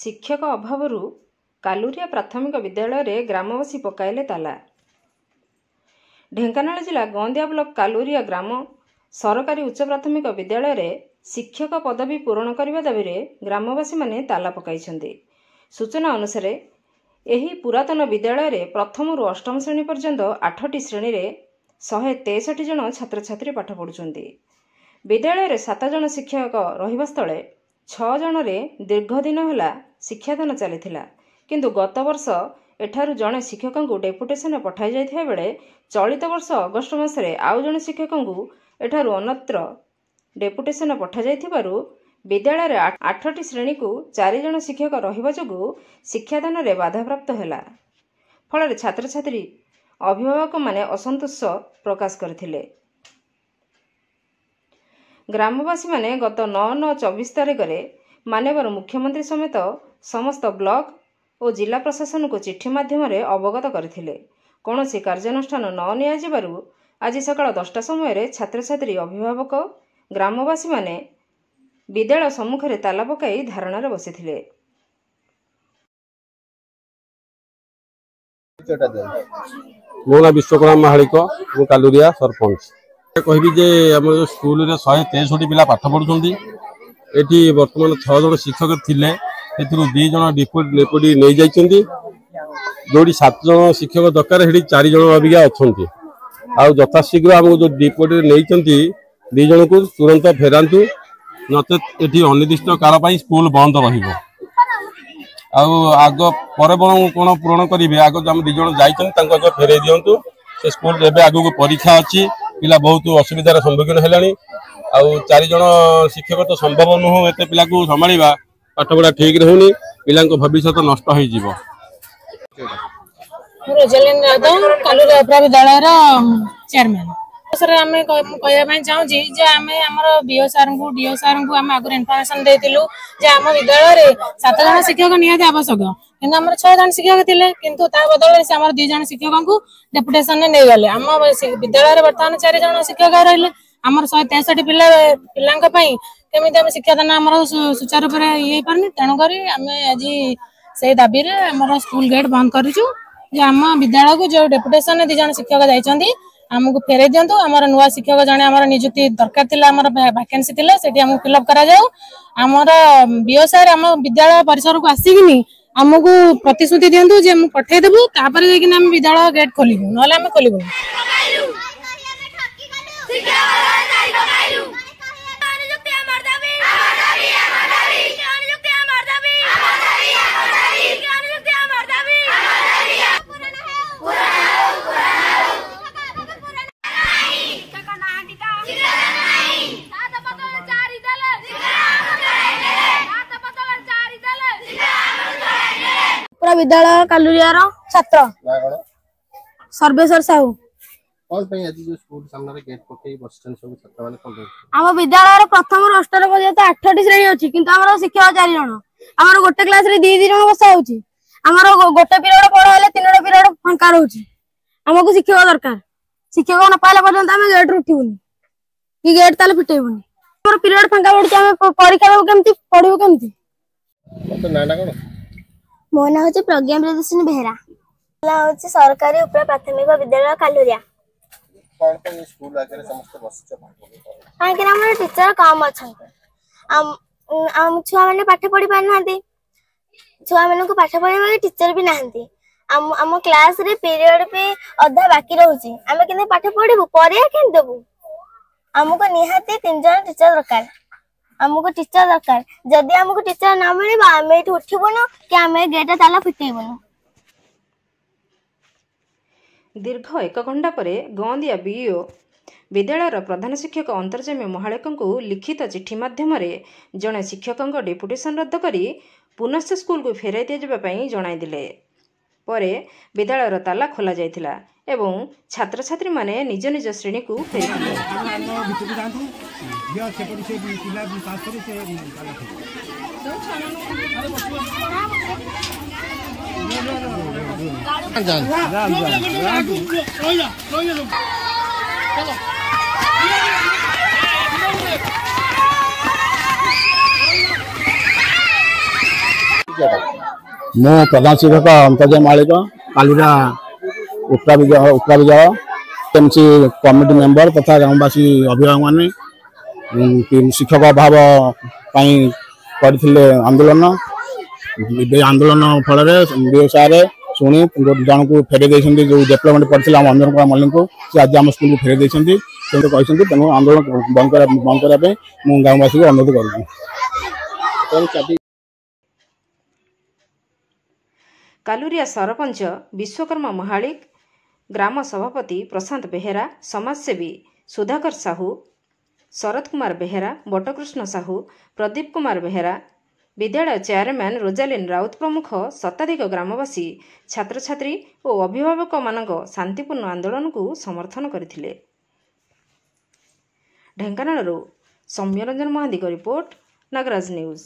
शिक्षक अभाव कालुरिया प्राथमिक विद्यालय ग्रामवासी पकाइले ताला। ढेंकानाल जिला गोंदिया ब्लॉक कालुरिया ग्राम सरकारी उच्च प्राथमिक विद्यालय शिक्षक पदवी पूरण करने दाबी ग्रामवासी माने ताला पकाइछन्ति। सूचना अनुसार एही पुरातन विद्यालय प्रथम रु अष्टम श्रेणी पर्यंत 8टी श्रेणी रे 163 जन छात्र छात्री पाठ पढ़ुछन्ति। विद्यालय 7 जन शिक्षक रहिबा स्थले 6 जन रे दीर्घ दिन होला शिक्षादान चलिथिला, किंतु गत वर्ष एठारु जड़े शिक्षक को डेपुटेशन पठाई जाइथिबा बेले चलित वर्ष अगस्ट मासरे आउ जड़े शिक्षक को एठारु अन्यत्र डेपुटेशन पठा जाइथिबारु विद्यालय 8टी श्रेणी को 4 जन शिक्षक रहिबा जोगु शिक्षादान रे बाधाप्राप्त होला। फल छात्र छात्री अभिभावक माने असंतोष प्रकाश करथिले। ग्रामवासी माने गत 9/9/24 तारिख रे माननीय मुख्यमंत्री समेत समस्त ब्लॉक और जिला प्रशासन को चिठी माध्यम अवगत करथिले। कौनसी कार्यानुष्ठान न नियाजिबारु आज सकाळ 10टा समय छात्र छात्री अभिभावक ग्रामवासी माने विद्यालय सम्मुखें ताला पकाई धारणा बसिथिले। मो ना विश्वकर्मा महालिक कालुरिया सरपंच कहबी जे आम स्कूल रे 163 पिला पाठ पढ़ुछन्ति। एठी वर्तमान 6 जन शिक्षक थिले, एथुरु 2 जन डेपुटी नै जाइछन्ति। जोड़ी 7 जन शिक्षक दरकार हेडी 4 जन अबिगा अछन्ति। आ यथाशीघ्र आम जो डेपुटी नैछन्ति 2 जन को तुरंत फेरांतु, नचेत एठी अनिर्दिष्ट काल पई स्कूल बंद रहिबो। आग पर कौन पूरण करेंगे, आग आम 2 जन जाइए फेरे दिंतु। से स्कूल एवं आग को परीक्षा अच्छी, पिला बहुत असुविधार सम्मुखीन है। 4 जन शिक्षक तो संभव नुह एत पिला को संभाला, पाठ पढ़ा ठीक रहूनी, पिला भविष्य नष्ट हो। रोजालिन यादव कालुरिया विद्यालय चेयरमैन सर आम कहवाई चाहूँगी जे आम बीओ सार को डीओ सार को आम आगे इनफर्मेशन देलु जे आम विद्यालय 7 जन शिक्षक निहाती आवश्यक, कि आम 6 जन शिक्षक थे, किंतु बदल से 2 जन शिक्षक को डेपुटेशन नहीं गले। आम विद्यालय बर्तमान 4 जन शिक्षक रही आम 163 पिला केमी आम शिक्षादान आम सुचारू रूप से ये पारनी। तेणुक आम आज से दाबी आम स्कूल गेट बंद करूँ। आम विद्यालय को जो डेपुटेशन 2 जन शिक्षक जाइए आमको फेरे दिंतु। आमर नुआ शिक्षक जने आमर नियुक्ति दरकार थिला, आमर वैकेंसी थिला, सेठी आमको फिलअप करा जाऊ। आमर बीओ सार आम विद्यालय परिसर को आसिकिनी आमको प्रतिश्रुति दिंतु जे हम पठे देबु, तापर जेकिन हम विद्यालय गेट खोलिबु, नले हम खोलिबु। विद्यालय कालुरिया छात्र सर्वेश्वर साहू आम विद्यालय प्रथम रु अष्टम पर्यंत 8टी श्रेणी अच्छी, किंतु आम शिक्षक 4 जन। आम गोटे क्लास रे 2 जन बसा होची। आमर गोटे पीरियड पढ़ा 3टा पीरियड फांका रोची। आमको शिक्षक दरकार, शिक्षक न पाइला पर्यंत आम गेट उठिबुनी कि गेट ताले फिटेबुनी। आमर पीरियड फांका पड़ुची, आम परीक्षा देबु केमती, पढ़िबु केमती। मो ना हूँ प्रज्ञा प्रियदर्शिनी बेहरा, हूँ सरकारी उप प्राथमिक विद्यालय कालुरिया। कहीं टीचर कम अच्छा छुआ मैंने पाठ पढ़ी पार ना, छुआ मान को पाठ पढ़ा टीचर भी नहांती। आम क्लास रे पीरियड पे अधा बाकी रोचे, आम के पाठ पढ़ू पढ़िया के देबू। आमको निहाती 3 जन टीचर दरकार, आमको टीचर दरकार। जदि आमको टीचर ना मिल आम ये उठबुन कि आम गेट ताला फिटेबुन। दीर्घ 1 घंटा पर गोंदिया बीओ विद्यालय प्रधान शिक्षक अंतर्जामी महालिक को लिखित चिठी माध्यम जड़े शिक्षक डेपुटेशन रद्द करी पुनश्च स्कूल को फेराई दिजापी जणाइले। परे विद्यालय ताला खोल जाइथिला एवं छात्र छात्री माने निज निज श्रेणी को फेरिथिले। ମୁଁ ପ୍ରଧାନ ଶିକ୍ଷକ ଅନ୍ତର୍ଜୟ ମାଳିକ କାଲୁରିଆ ଉପ୍ରା ବିଦ୍ୟାଳୟ ଏମସି କମିଟି ମେମ୍ବର ତଥା ଗ୍ରାମବାସୀ ଅଭିଭାବକ ମାନେ ଶିକ୍ଷକ ଅଭାବ ପାଇଁ କରିଥିଲେ ଆନ୍ଦୋଳନ। ଆନ୍ଦୋଳନ ଫଳରେ ବ୍ୟବସାୟରେ ଶୁଣି ଜଣକୁ ଫେରାଇ ଦେଇଛନ୍ତି। ଯେଉଁ ଡେଭଲପମେଣ୍ଟ କରିଥିଲେ ଆମ ଅଞ୍ଜନ କୁମାର ମଲ୍ଲିକଙ୍କୁ ସେ ଆଜି ଆମ ସ୍କୁଲକୁ ଫେରାଇ ଦେଇଛନ୍ତି। ସେମିତି କହିଛନ୍ତି। ତେଣୁ ଆନ୍ଦୋଳନ ବନ୍ଦ କରିବା ପାଇଁ ମୁଁ ଗ୍ରାମବାସୀକୁ ଅନୁରୋଧ କରୁଛି। କାଲୁରିଆ ସରପଞ୍ଚ ବିଶ୍ୱକର୍ମା ମହାଳିକ, ଗ୍ରାମ ସଭାପତି ପ୍ରଶାନ୍ତ ବେହେରା, ସମାଜସେବୀ ସୁଧାକର ସାହୁ, ଶରତ କୁମାର ବେହେରା, ବଟକୃଷ୍ଣ ସାହୁ, ପ୍ରଦୀପ କୁମାର ବେହେରା, ବିଦ୍ୟାଳୟ ଚେୟାରମ୍ୟାନ୍ ରୋଜାଲିନ୍ ରାଉତ ପ୍ରମୁଖ ଶତାଧିକ ଗ୍ରାମବାସୀ ଛାତ୍ରଛାତ୍ରୀ ଓ ଅଭିଭାବକମାନଙ୍କ ଶାନ୍ତିପୂର୍ଣ୍ଣ ଆନ୍ଦୋଳନକୁ ସମର୍ଥନ କରିଥିଲେ। ଢେଙ୍କାନାଳରୁ ସୌମ୍ୟରଞ୍ଜନ ମହାନ୍ତିଙ୍କ ରିପୋର୍ଟ, ନାଗରାଜ ନ୍ୟୁଜ୍।